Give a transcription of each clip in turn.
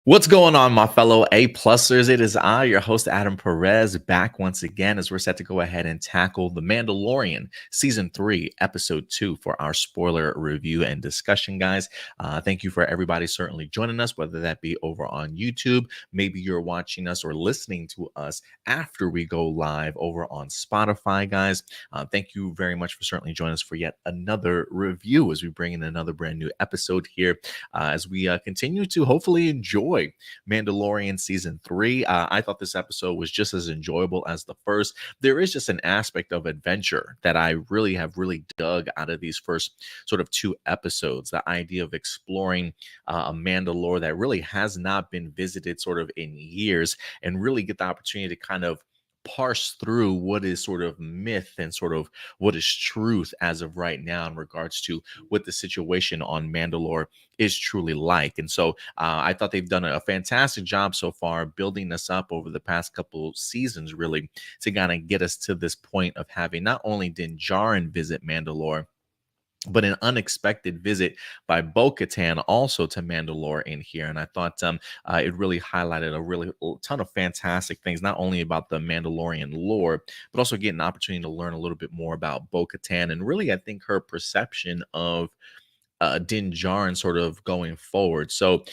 What's going on, my fellow A-plussers? It is I, your host, Adam Perez, back once again as we're set to go ahead and tackle The Mandalorian Season 3, Episode 2 for our spoiler review and discussion, guys. Thank you for everybody certainly joining us, whether that be over on YouTube, maybe you're watching us or listening to us after we go live over on Spotify, guys. Thank you very much for certainly joining us for yet another review as we bring in another brand new episode here as we continue to hopefully enjoy Mandalorian Season 3. I thought this episode was just as enjoyable as the first. There is just an aspect of adventure that I have really dug out of these first sort of two episodes. The idea of exploring a Mandalore that really has not been visited sort of in years and really get the opportunity to kind of parse through what is sort of myth and sort of what is truth as of right now in regards to what the situation on Mandalore is truly like. And so I thought they've done a fantastic job so far building us up over the past couple seasons, really, to kind of get us to this point of having not only Din Djarin visit Mandalore, but an unexpected visit by Bo-Katan also to Mandalore in here. And I thought it really highlighted a ton of fantastic things, not only about the Mandalorian lore, but also getting an opportunity to learn a little bit more about Bo-Katan and really, I think, her perception of Din Djarin sort of going forward. So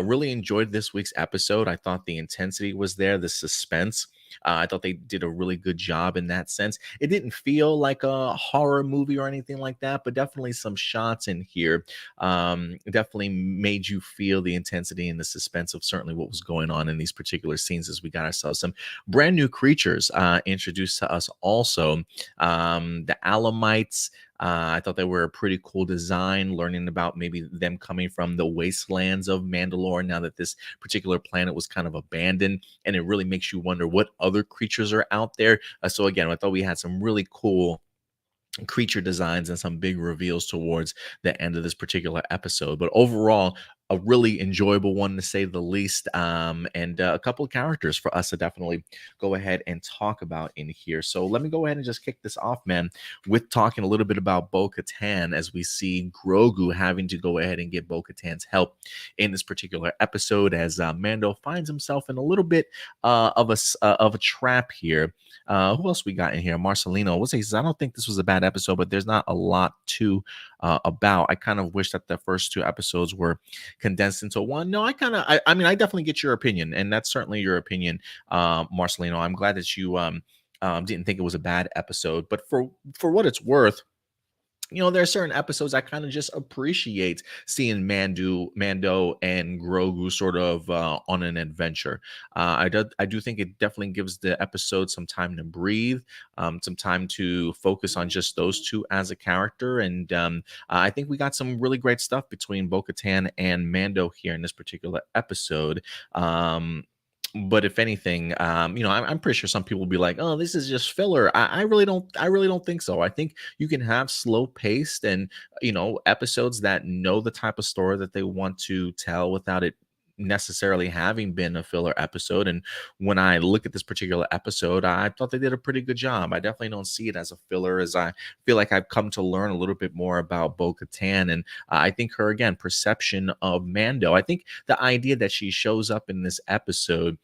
really enjoyed this week's episode. I thought the intensity was there, the suspense. I thought they did a really good job in that sense. It didn't feel like a horror movie or anything like that, but definitely some shots in here definitely made you feel the intensity and the suspense of certainly what was going on in these particular scenes as we got ourselves some brand new creatures introduced to us also. The Alamites, I thought they were a pretty cool design, learning about maybe them coming from the wastelands of Mandalore now that this particular planet was kind of abandoned. And it really makes you wonder what other creatures are out there. So again, I thought we had some really cool creature designs and some big reveals towards the end of this particular episode. But overall, a really enjoyable one to say the least, and a couple of characters for us to definitely go ahead and talk about in here. So let me go ahead and just kick this off, man, with talking a little bit about Bo-Katan as we see Grogu having to go ahead and get Bo-Katan's help in this particular episode as Mando finds himself in a little bit of a trap here. Who else we got in here? Marcelino. We'll say I don't think this was a bad episode, but there's not a lot to about. I kind of wish that the first two episodes were condensed into one. No, I mean, I definitely get your opinion, and that's certainly your opinion, Marcelino. I'm glad that you didn't think it was a bad episode, but for what it's worth, there are certain episodes I kind of just appreciate seeing Mando and Grogu sort of on an adventure. I do think it definitely gives the episode some time to breathe, some time to focus on just those two as a character, and I think we got some really great stuff between Bo-Katan and Mando here in this particular episode. But if anything, I'm pretty sure some people will be like, "Oh, this is just filler." I really don't. I really don't think so. I think you can have slow paced and episodes that know the type of story that they want to tell without it necessarily having been a filler episode. And when I look at this particular episode, I thought they did a pretty good job. I definitely don't see it as a filler, as I feel like I've come to learn a little bit more about Bo-Katan, and I think her, again, perception of Mando. I think the idea that she shows up in this episode,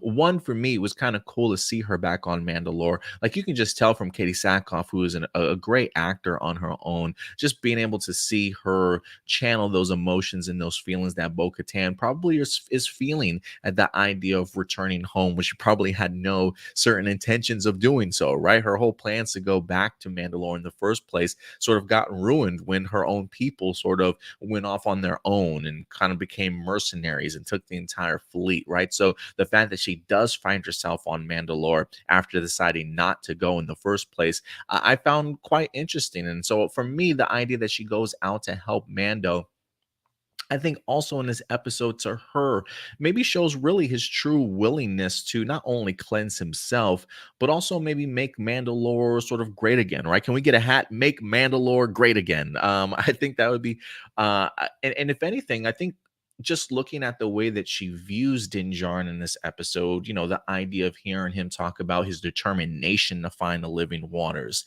one, for me, it was kind of cool to see her back on Mandalore. Like, you can just tell from Katie Sackhoff, who is a great actor on her own, just being able to see her channel those emotions and those feelings that Bo-Katan probably is feeling at the idea of returning home, which she probably had no certain intentions of doing so, right? Her whole plans to go back to Mandalore in the first place sort of got ruined when her own people sort of went off on their own and kind of became mercenaries and took the entire fleet, right? So the fact that she does find herself on Mandalore after deciding not to go in the first place, I found quite interesting. And so for me, the idea that she goes out to help Mando, I think also in this episode, to her, maybe shows really his true willingness to not only cleanse himself, but also maybe make Mandalore sort of great again, right? Can we get a hat, make Mandalore great again? I think that would be, and if anything, I think just looking at the way that she views Din Djarin in this episode, the idea of hearing him talk about his determination to find the living waters,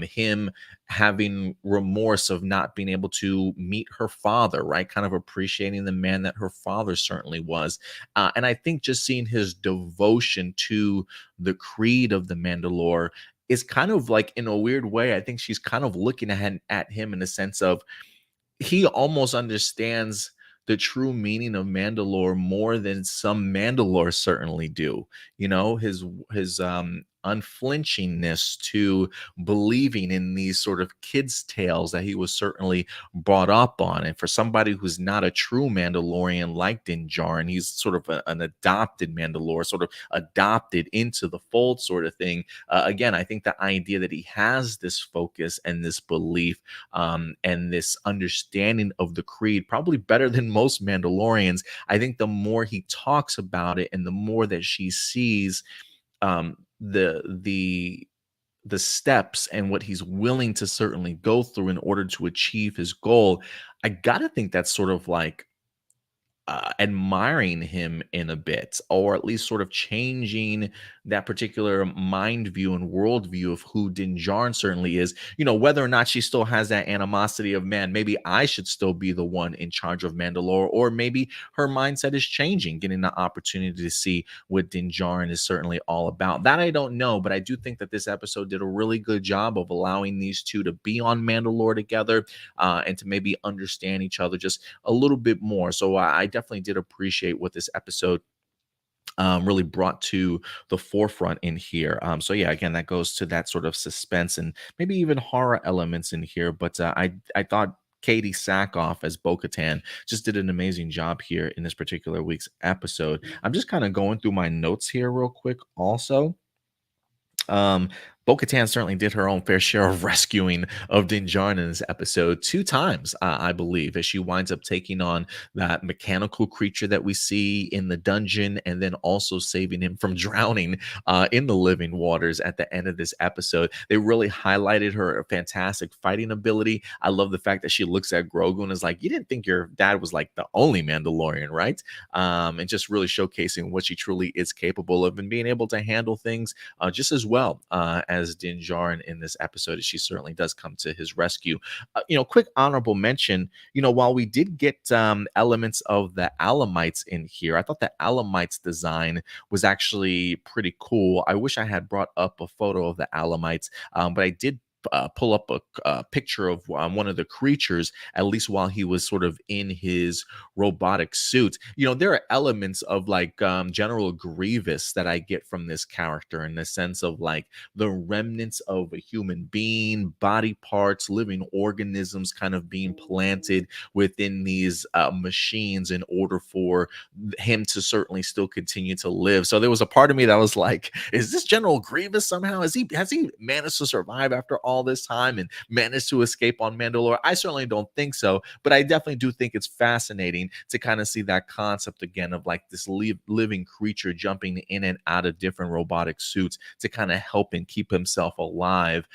him having remorse of not being able to meet her father, right? Kind of appreciating the man that her father certainly was. And I think just seeing his devotion to the creed of the Mandalore is kind of like, in a weird way, I think she's kind of looking at him in the sense of, he almost understands the true meaning of Mandalore more than some Mandalore certainly do. His unflinchingness to believing in these sort of kids' tales that he was certainly brought up on. And for somebody who's not a true Mandalorian like Din Djarin, he's sort of an adopted Mandalore, sort of adopted into the fold sort of thing. Again, I think the idea that he has this focus and this belief, and this understanding of the creed, probably better than most Mandalorians. I think the more he talks about it, and the more that she sees, the steps and what he's willing to certainly go through in order to achieve his goal, I gotta think that's sort of like admiring him in a bit, or at least sort of changing that particular mind view and worldview of who Din Djarin certainly is. Whether or not she still has that animosity of, man, maybe I should still be the one in charge of Mandalore, or maybe her mindset is changing, getting the opportunity to see what Din Djarin is certainly all about. That I don't know, but I do think that this episode did a really good job of allowing these two to be on Mandalore together, and to maybe understand each other just a little bit more. So I definitely did appreciate what this episode really brought to the forefront in here. So yeah, again, that goes to that sort of suspense and maybe even horror elements in here. But I thought Katie Sackhoff as Bo-Katan just did an amazing job here in this particular week's episode. I'm just kind of going through my notes here real quick also. um Bo-Katan certainly did her own fair share of rescuing of Din Djarin in this episode 2 times, I believe, as she winds up taking on that mechanical creature that we see in the dungeon, and then also saving him from drowning in the living waters at the end of this episode. They really highlighted her fantastic fighting ability. I love the fact that she looks at Grogu and is like, "You didn't think your dad was like the only Mandalorian, right?" And just really showcasing what she truly is capable of, and being able to handle things just as well as Din Djarin in this episode, as she certainly does come to his rescue. Quick honorable mention, while we did get elements of the Alamites in here, I thought the Alamites design was actually pretty cool. I wish I had brought up a photo of the Alamites, but I did pull up a picture of one of the creatures, at least while he was sort of in his robotic suit. There are elements of like General Grievous that I get from this character, in the sense of like the remnants of a human being, body parts, living organisms kind of being planted within these machines in order for him to certainly still continue to live. So there was a part of me that was like, is this General Grievous somehow? Has he managed to survive after all this time and managed to escape on Mandalore? I certainly don't think so, but I definitely do think it's fascinating to kind of see that concept again of like this living creature jumping in and out of different robotic suits to kind of help and keep himself alive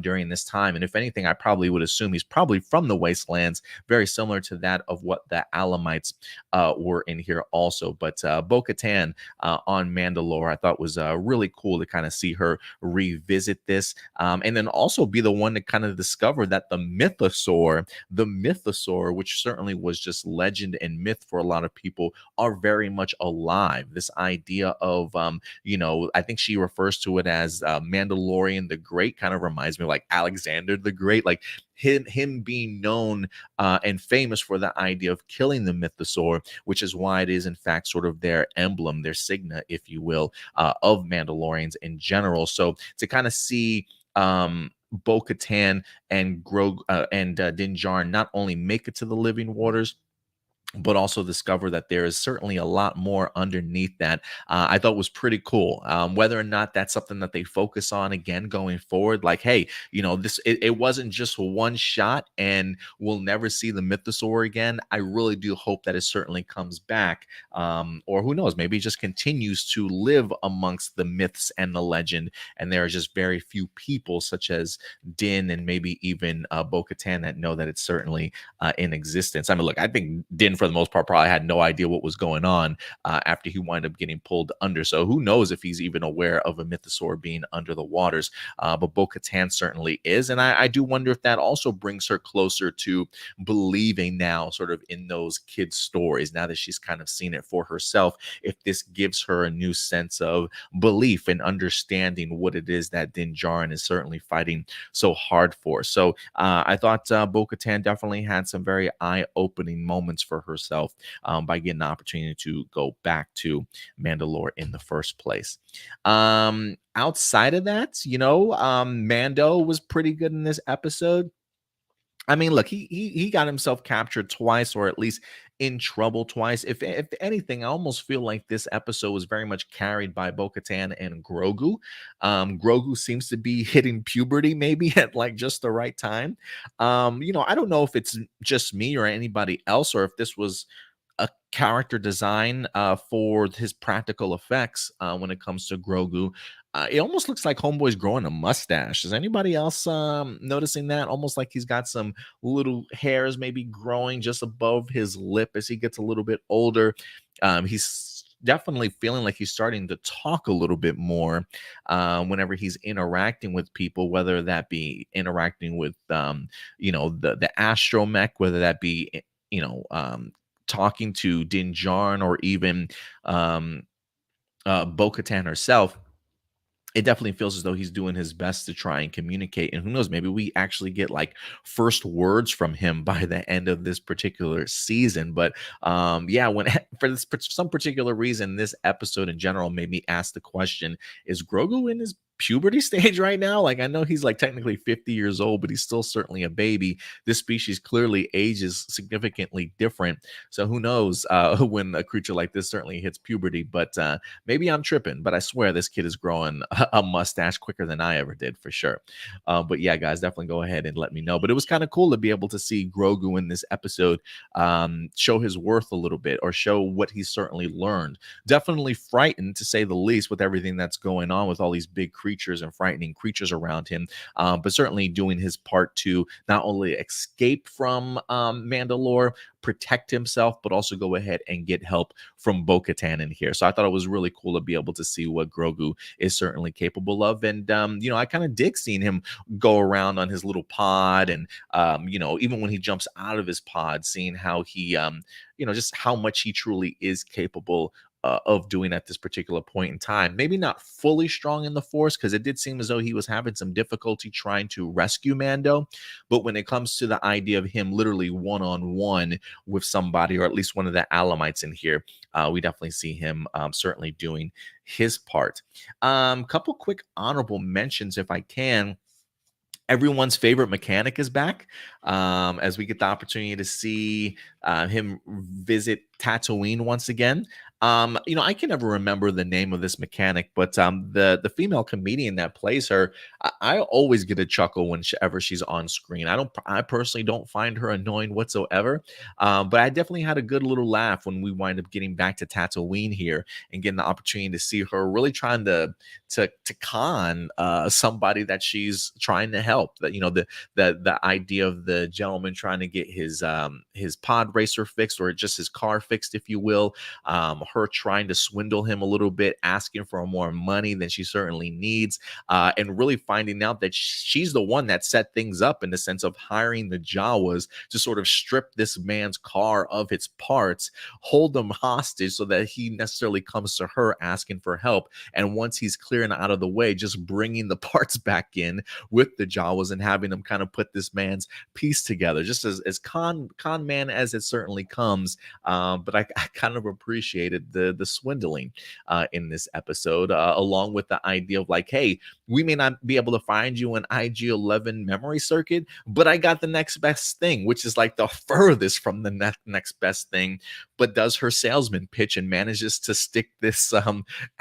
during this time. And if anything, I probably would assume he's probably from the Wastelands, very similar to that of what the Alamites were in here also. But Bo-Katan on Mandalore, I thought was really cool to kind of see her revisit this, and then also be the one to kind of discover that the Mythosaur, which certainly was just legend and myth for a lot of people, are very much alive. This idea of, I think she refers to it as Mandalorian the Great, kind of reminds me of like Alexander the Great, like him being known and famous for the idea of killing the Mythosaur, which is why it is in fact sort of their emblem, their signa, if you will, of Mandalorians in general. So to kind of see Bo-Katan and Din Djarin not only make it to the living waters, but also discover that there is certainly a lot more underneath that, I thought was pretty cool. Whether or not that's something that they focus on again going forward, like, hey, it wasn't just one shot and we'll never see the Mythosaur again. I really do hope that it certainly comes back, or who knows, maybe it just continues to live amongst the myths and the legend, and there are just very few people such as Din and maybe even Bo-Katan that know that it's certainly in existence. I mean, look, I think Din, for the most part, probably had no idea what was going on after he wound up getting pulled under. So who knows if he's even aware of a mythosaur being under the waters. But Bo-Katan certainly is. And I do wonder if that also brings her closer to believing now, sort of in those kids' stories, now that she's kind of seen it for herself, if this gives her a new sense of belief and understanding what it is that Din Djarin is certainly fighting so hard for. So I thought Bo-Katan definitely had some very eye-opening moments for herself by getting the opportunity to go back to Mandalore in the first place. Outside of that, Mando was pretty good in this episode. I mean, look, he got himself captured twice, or at least in trouble twice. If anything, I almost feel like this episode was very much carried by Bo-Katan and Grogu. Grogu seems to be hitting puberty maybe at like just the right time. I don't know if it's just me or anybody else, or if this was a character design for his practical effects when it comes to Grogu. It almost looks like Homeboy's growing a mustache. Is anybody else noticing that? Almost like he's got some little hairs maybe growing just above his lip as he gets a little bit older. He's definitely feeling like he's starting to talk a little bit more whenever he's interacting with people, whether that be interacting with the Astromech, whether that be talking to Din Djarin, or even Bo-Katan herself. It definitely feels as though he's doing his best to try and communicate. And who knows, maybe we actually get like first words from him by the end of this particular season. But yeah, when for some particular reason, this episode in general made me ask the question, is Grogu in his puberty stage right now? Like, I know he's like technically 50 years old, but he's still certainly a baby. This species clearly ages significantly different. So who knows when a creature like this certainly hits puberty. But maybe I'm tripping, but I swear this kid is growing a mustache quicker than I ever did, for sure. But yeah, guys, definitely go ahead and let me know. But it was kind of cool to be able to see Grogu in this episode show his worth a little bit, or show what he's certainly learned. Definitely frightened, to say the least, with everything that's going on with all these big creatures and frightening creatures around him. But certainly doing his part to not only escape from Mandalore, protect himself, but also go ahead and get help from Bo-Katan in here. So I thought it was really cool to be able to see what Grogu is certainly capable of. And, I kind of dig seeing him go around on his little pod. And, even when he jumps out of his pod, seeing how he, just how much he truly is capable of doing at this particular point in time. Maybe not fully strong in the Force, because it did seem as though he was having some difficulty trying to rescue Mando. But when it comes to the idea of him literally one-on-one with somebody, or at least one of the Alamites in here, we definitely see him certainly doing his part. Couple quick honorable mentions, if I can. Everyone's favorite mechanic is back, as we get the opportunity to see him visit Tatooine once again. I can never remember the name of this mechanic, but the female comedian that plays her, I always get a chuckle whenever she's on screen. I personally don't find her annoying whatsoever, but I definitely had a good little laugh when we wind up getting back to Tatooine here and getting the opportunity to see her really trying to con somebody that she's trying to help. That the idea of the gentleman trying to get his pod racer fixed, or just his car fixed, if you will. Her trying to swindle him a little bit, asking for more money than she certainly needs, and really finding out that she's the one that set things up, in the sense of hiring the Jawas to sort of strip this man's car of its parts, hold them hostage so that he necessarily comes to her asking for help. And once he's clearing out of the way, just bringing the parts back in with the Jawas and having them kind of put this man's piece together, just as con man as it certainly comes. But I kind of appreciated the swindling in this episode, along with the idea of like, hey, we may not be able to find you an IG-11 memory circuit, but I got the next best thing, which is like the furthest from the next best thing. But does her salesman pitch and manages to stick this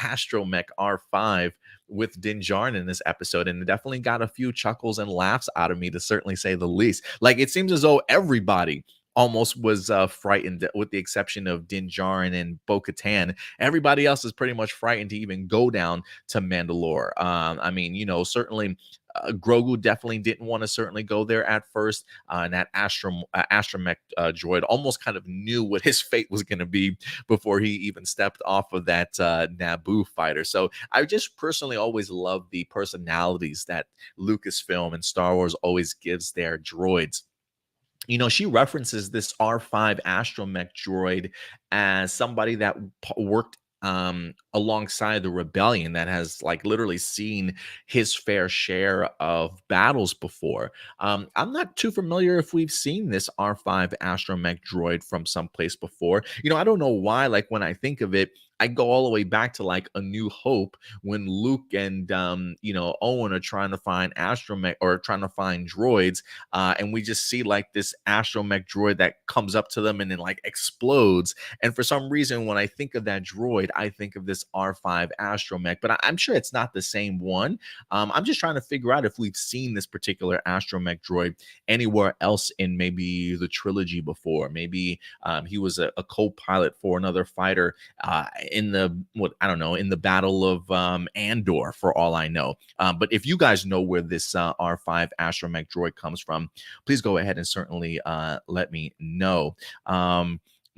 Astromech R5 with Din Djarin in this episode, and it definitely got a few chuckles and laughs out of me, to certainly say the least. Like, it seems as though everybody almost was frightened, with the exception of Din Djarin and Bo-Katan. Everybody else is pretty much frightened to even go down to Mandalore. I mean, certainly Grogu definitely didn't want to certainly go there at first. And that Astromech droid almost kind of knew what his fate was going to be before he even stepped off of that Naboo fighter. So I just personally always love the personalities that Lucasfilm and Star Wars always gives their droids. She references this R5 astromech droid as somebody that worked alongside the rebellion, that has like literally seen his fair share of battles before. I'm not too familiar if we've seen this R5 astromech droid from someplace before. I don't know why, like when I think of it, I go all the way back to like A New Hope, when Luke and Owen are trying to find astromech, or trying to find droids, and we just see like this astromech droid that comes up to them and then like explodes. And for some reason, when I think of that droid, I think of this R5 astromech, but I'm sure it's not the same one. I'm just trying to figure out if we've seen this particular astromech droid anywhere else in maybe the trilogy before. Maybe he was a co-pilot for another fighter in the, what, I don't know, in the Battle of Andor, for all I know. But if you guys know where this R5 astromech droid comes from, please go ahead and certainly let me know.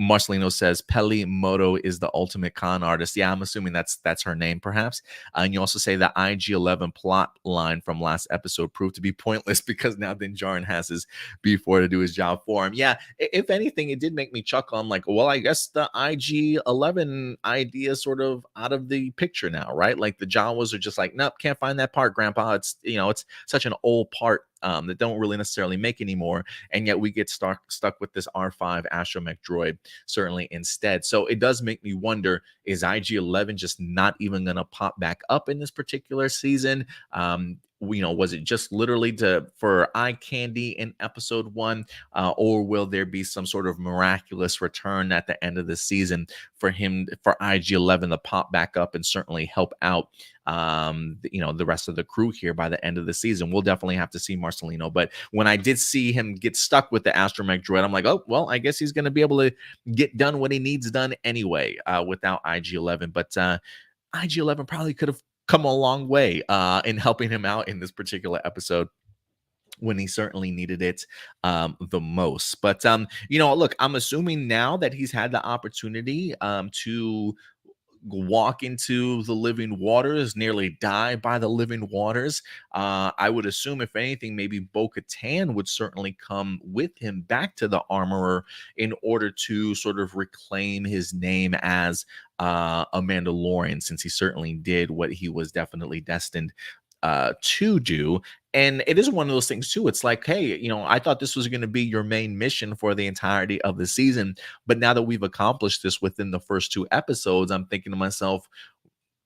Marcelino says Peli Moto is the ultimate con artist. Yeah, I'm assuming that's her name, perhaps. And you also say that IG-11 plot line from last episode proved to be pointless because now Din Djarin has his B4 to do his job for him. Yeah, if anything, it did make me chuckle. I'm like, well, I guess the IG-11 idea is sort of out of the picture now, right? Like the Jawas are just like, nope, can't find that part, Grandpa. It's such an old part that don't really necessarily make anymore, and yet we get stuck with this R5 astromech droid certainly instead. So it does make me wonder, is IG-11 just not even going to pop back up in this particular season? Was it just literally for eye candy in episode 1, or will there be some sort of miraculous return at the end of the season for IG-11 to pop back up and certainly help out the rest of the crew here by the end of the season? We'll definitely have to see, Marcelino. But when I did see him get stuck with the astromech droid, I'm like, oh well, I guess he's going to be able to get done what he needs done anyway without IG-11. But IG-11 probably could have come a long way in helping him out in this particular episode when he certainly needed it the most. But look, I'm assuming now that he's had the opportunity to walk into the living waters, nearly die by the living waters. I would assume, if anything, maybe Bo-Katan would certainly come with him back to the Armorer in order to sort of reclaim his name as a Mandalorian, since he certainly did what he was definitely destined to do. And it is one of those things too. It's like, hey, I thought this was going to be your main mission for the entirety of the season, but now that we've accomplished this within the first 2 episodes, I'm thinking to myself,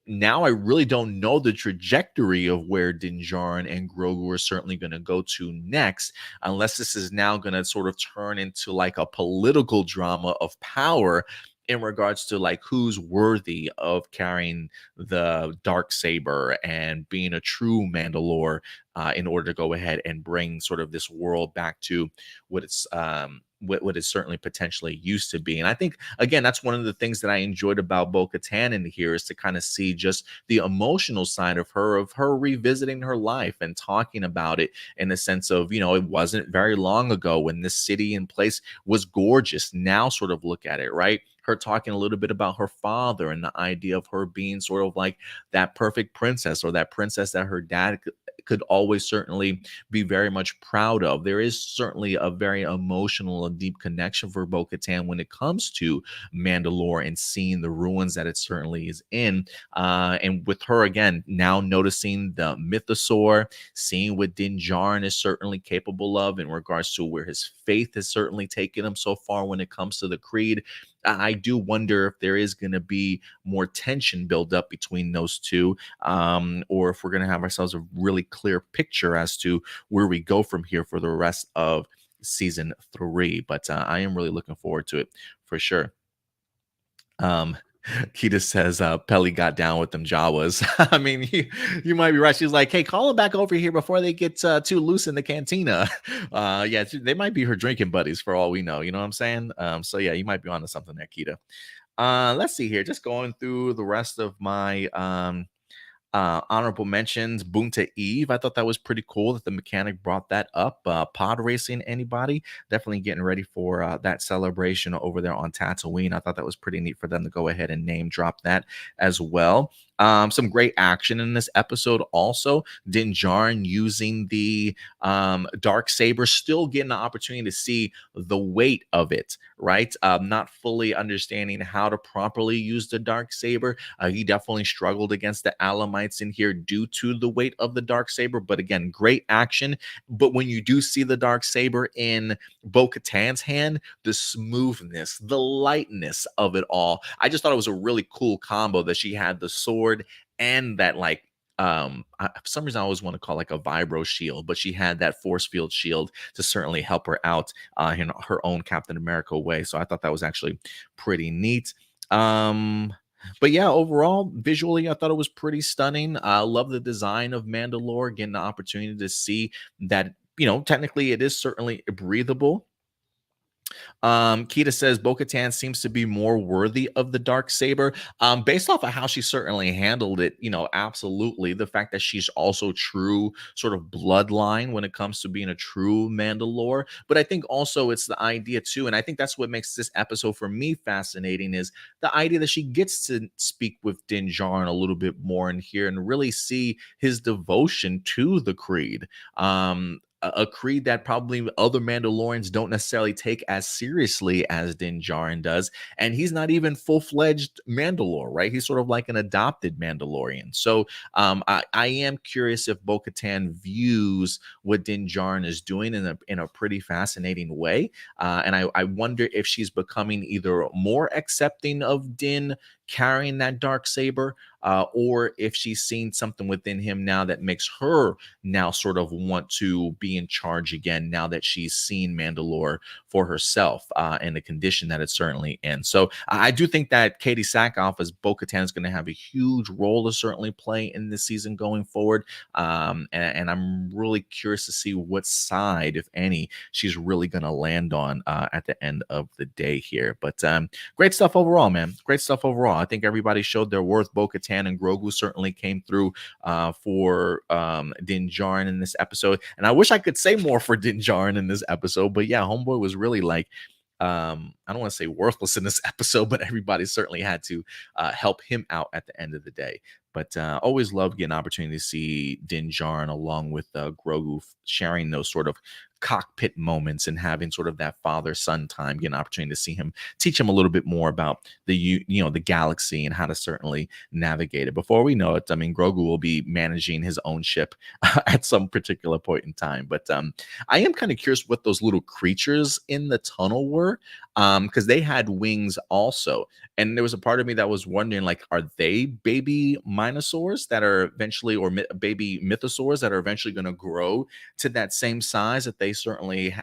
now I really don't know the trajectory of where Din Djarin and Grogu are certainly going to go to next, unless this is now going to sort of turn into like a political drama of power in regards to like who's worthy of carrying the dark saber and being a true Mandalore, in order to go ahead and bring sort of this world back to what it's what it certainly potentially used to be. And I think, again, that's one of the things that I enjoyed about Bo-Katan in here, is to kind of see just the emotional side of her revisiting her life and talking about it in the sense of, it wasn't very long ago when this city and place was gorgeous. Now sort of look at it, right? Her talking a little bit about her father and the idea of her being sort of like that perfect princess, or that princess that her dad could always certainly be very much proud of. There is certainly a very emotional and deep connection for Bo-Katan when it comes to Mandalore and seeing the ruins that it certainly is in. And with her, again, now noticing the Mythosaur, seeing what Din Djarin is certainly capable of in regards to where his faith has certainly taken him so far when it comes to the Creed. I do wonder if there is going to be more tension build up between those two, or if we're going to have ourselves a really clear picture as to where we go from here for the rest of season 3. But I am really looking forward to it for sure. Keita says Pelly got down with them Jawas. I mean, you might be right. She's like, hey, call them back over here before they get too loose in the cantina. Yeah, they might be her drinking buddies for all we know. You know what I'm saying? So yeah, you might be onto something there, Keita. Let's see here. Just going through the rest of my honorable mentions. Boonta Eve. I thought that was pretty cool that the mechanic brought that up. Pod racing, anybody? Definitely getting ready for that celebration over there on Tatooine. I thought that was pretty neat for them to go ahead and name drop that as well. Some great action in this episode. Also, Din Djarin using the dark saber, still getting the opportunity to see the weight of it, right? Not fully understanding how to properly use the dark saber. He definitely struggled against the Alamites in here due to the weight of the dark saber. But again, great action. But when you do see the dark saber in Bo-Katan's hand, the smoothness, the lightness of it all, I just thought it was a really cool combo that she had the sword and that like for some reason I always want to call like a vibro shield, but she had that force field shield to certainly help her out in her own Captain America way. So I thought that was actually pretty neat. But yeah, overall, visually, I thought it was pretty stunning. I love the design of Mandalore, getting the opportunity to see that, technically it is certainly breathable. Keita says Bo-Katan seems to be more worthy of the dark saber. Based off of how she certainly handled it, absolutely. The fact that she's also true sort of bloodline when it comes to being a true Mandalore. But I think also it's the idea too, and I think that's what makes this episode for me fascinating, is the idea that she gets to speak with Din Djarin a little bit more in here and really see his devotion to the Creed. A creed that probably other Mandalorians don't necessarily take as seriously as Din Djarin does. And he's not even full-fledged Mandalore, right? He's sort of like an adopted Mandalorian. So I am curious if Bo-Katan views what Din Djarin is doing in a pretty fascinating way. And I wonder if she's becoming either more accepting of Din carrying that dark saber, or if she's seen something within him now that makes her now sort of want to be in charge again, now that she's seen Mandalore for herself and the condition that it's certainly in. So I do think that Katie Sackhoff as Bo-Katan is going to have a huge role to certainly play in this season going forward. And I'm really curious to see what side, if any, she's really going to land on at the end of the day here. But great stuff overall, man. Great stuff overall. I think everybody showed their worth. Bo-Katan and Grogu certainly came through for Din Djarin in this episode. And I wish I could say more for Din Djarin in this episode, but yeah, homeboy was really like, I don't want to say worthless in this episode, but everybody certainly had to help him out at the end of the day. But always love getting an opportunity to see Din Djarin along with Grogu sharing those sort of cockpit moments and having sort of that father-son time, get an opportunity to see him, teach him a little bit more about the the galaxy and how to certainly navigate it. Before we know it, I mean, Grogu will be managing his own ship at some particular point in time. But I am kind of curious what those little creatures in the tunnel were, because they had wings also. And there was a part of me that was wondering, like, are they baby Mythosaurs that are eventually, or baby Mythosaurs that are eventually going to grow to that same size that they certainly,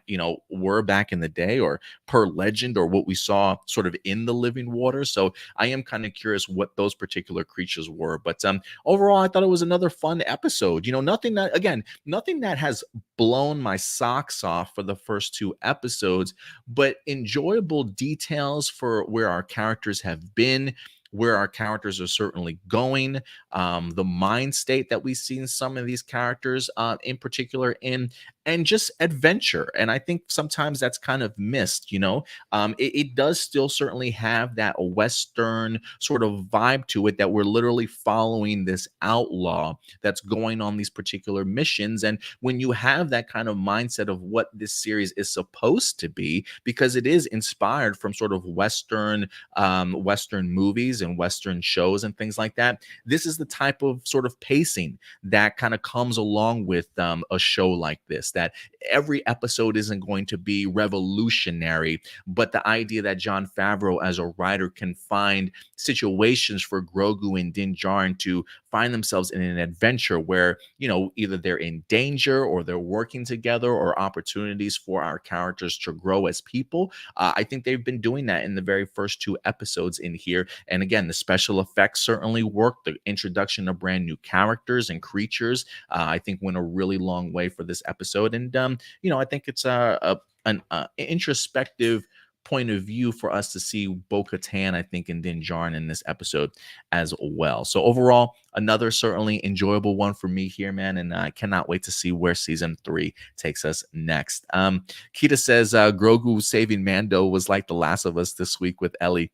were back in the day, or per legend, or what we saw sort of in the living water. So I am kind of curious what those particular creatures were. But overall, I thought it was another fun episode. Nothing that has blown my socks off for the first two episodes, but enjoyable details for where our characters have been, where our characters are certainly going, the mind state that we see in some of these characters in particular in, and just adventure. And I think sometimes that's kind of missed, it does still certainly have that Western sort of vibe to it, that we're literally following this outlaw that's going on these particular missions. And when you have that kind of mindset of what this series is supposed to be, because it is inspired from sort of Western movies and Western shows and things like that, this is the type of sort of pacing that kind of comes along with a show like this, that every episode isn't going to be revolutionary, but the idea that Jon Favreau as a writer can find situations for Grogu and Din Djarin to find themselves in an adventure where, either they're in danger or they're working together, or opportunities for our characters to grow as people. I think they've been doing that in the very first two episodes in here. And again, the special effects certainly work. The introduction of brand new characters and creatures, I think, went a really long way for this episode. And, I think it's an introspective point of view for us to see Bo-Katan, I think, and Din Djarin in this episode as well. So overall, another certainly enjoyable one for me here, man, and I cannot wait to see where season 3 takes us next. Kita says Grogu saving Mando was like The Last of Us this week with Ellie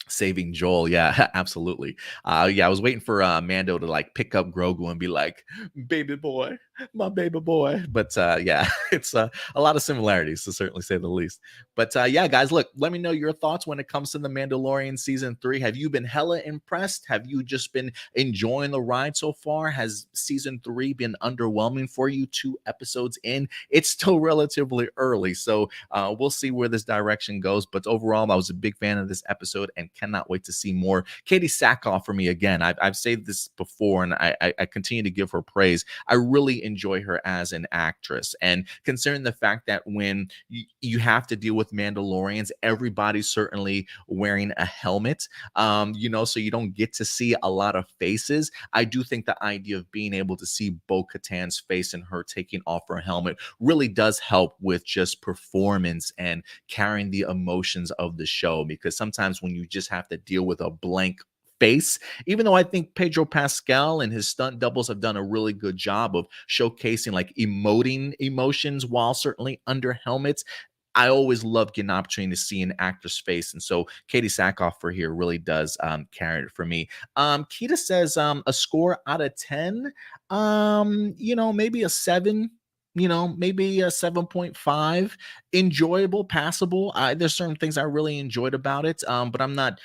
saving Joel. Yeah, absolutely. Yeah, I was waiting for Mando to like pick up Grogu and be like, baby boy, my baby boy. But yeah, it's a lot of similarities, to certainly say the least. But yeah, guys, look, let me know your thoughts when it comes to the Mandalorian season 3. Have you been hella impressed? Have you just been enjoying the ride so far? Has season 3 been underwhelming for you 2 episodes in? It's still relatively early, so we'll see where this direction goes. But overall, I was a big fan of this episode and cannot wait to see more. Katie Sackhoff for me again. I've said this before, and I continue to give her praise. I really enjoy her as an actress, and considering the fact that when you have to deal with Mandalorians, everybody's certainly wearing a helmet, so you don't get to see a lot of faces. I do think the idea of being able to see Bo-Katan's face and her taking off her helmet really does help with just performance and carrying the emotions of the show, because sometimes when you just have to deal with a blank face, even though I think Pedro Pascal and his stunt doubles have done a really good job of showcasing like emoting emotions while certainly under helmets, I always love getting an opportunity to see an actor's face. And so Katie Sackhoff for here really does carry it for me. Kita says a score out of 10, maybe a 7, maybe a 7.5. Enjoyable, passable. There's certain things I really enjoyed about it, but I'm not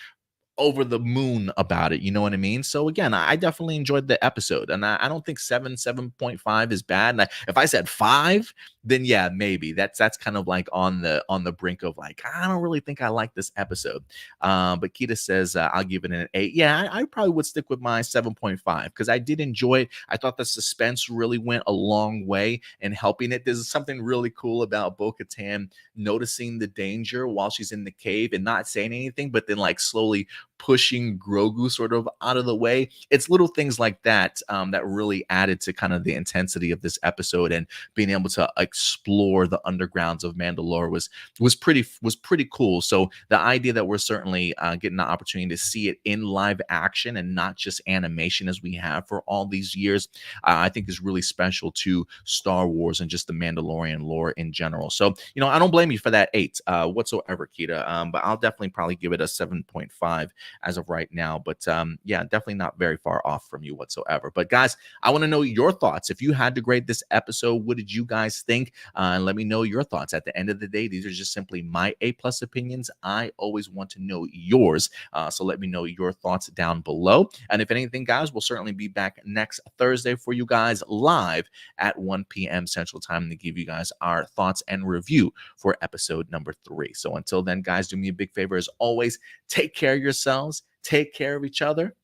over the moon about it. You know what I mean? So again, I definitely enjoyed the episode, and I don't think 7.5 is bad. And if I said 5, then yeah, maybe that's kind of like on the brink of like, I don't really think I like this episode. But Kita says I'll give it an 8. Yeah, I probably would stick with my 7.5 because I did enjoy it. I thought the suspense really went a long way in helping it. There's something really cool about Bo-Katan noticing the danger while she's in the cave and not saying anything, but then like slowly pushing Grogu sort of out of the way. It's little things like that that really added to kind of the intensity of this episode, and being able to explore the undergrounds of Mandalore was pretty cool. So the idea that we're certainly getting the opportunity to see it in live action and not just animation as we have for all these years, I think is really special to Star Wars and just the Mandalorian lore in general. So I don't blame you for that 8 whatsoever, Kita. But I'll definitely probably give it a 7.5 as of right now. But yeah, definitely not very far off from you whatsoever. But guys, I want to know your thoughts. If you had to grade this episode, what did you guys think? And let me know your thoughts. At the end of the day, these are just simply my A+ opinions. I always want to know yours. So let me know your thoughts down below. And if anything, guys, we'll certainly be back next Thursday for you guys live at 1 p.m. Central Time to give you guys our thoughts and review for episode number 3. So until then, guys, do me a big favor as always. Take care of yourselves, take care of each other,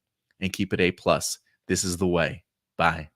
and keep it A+. This is the way. Bye.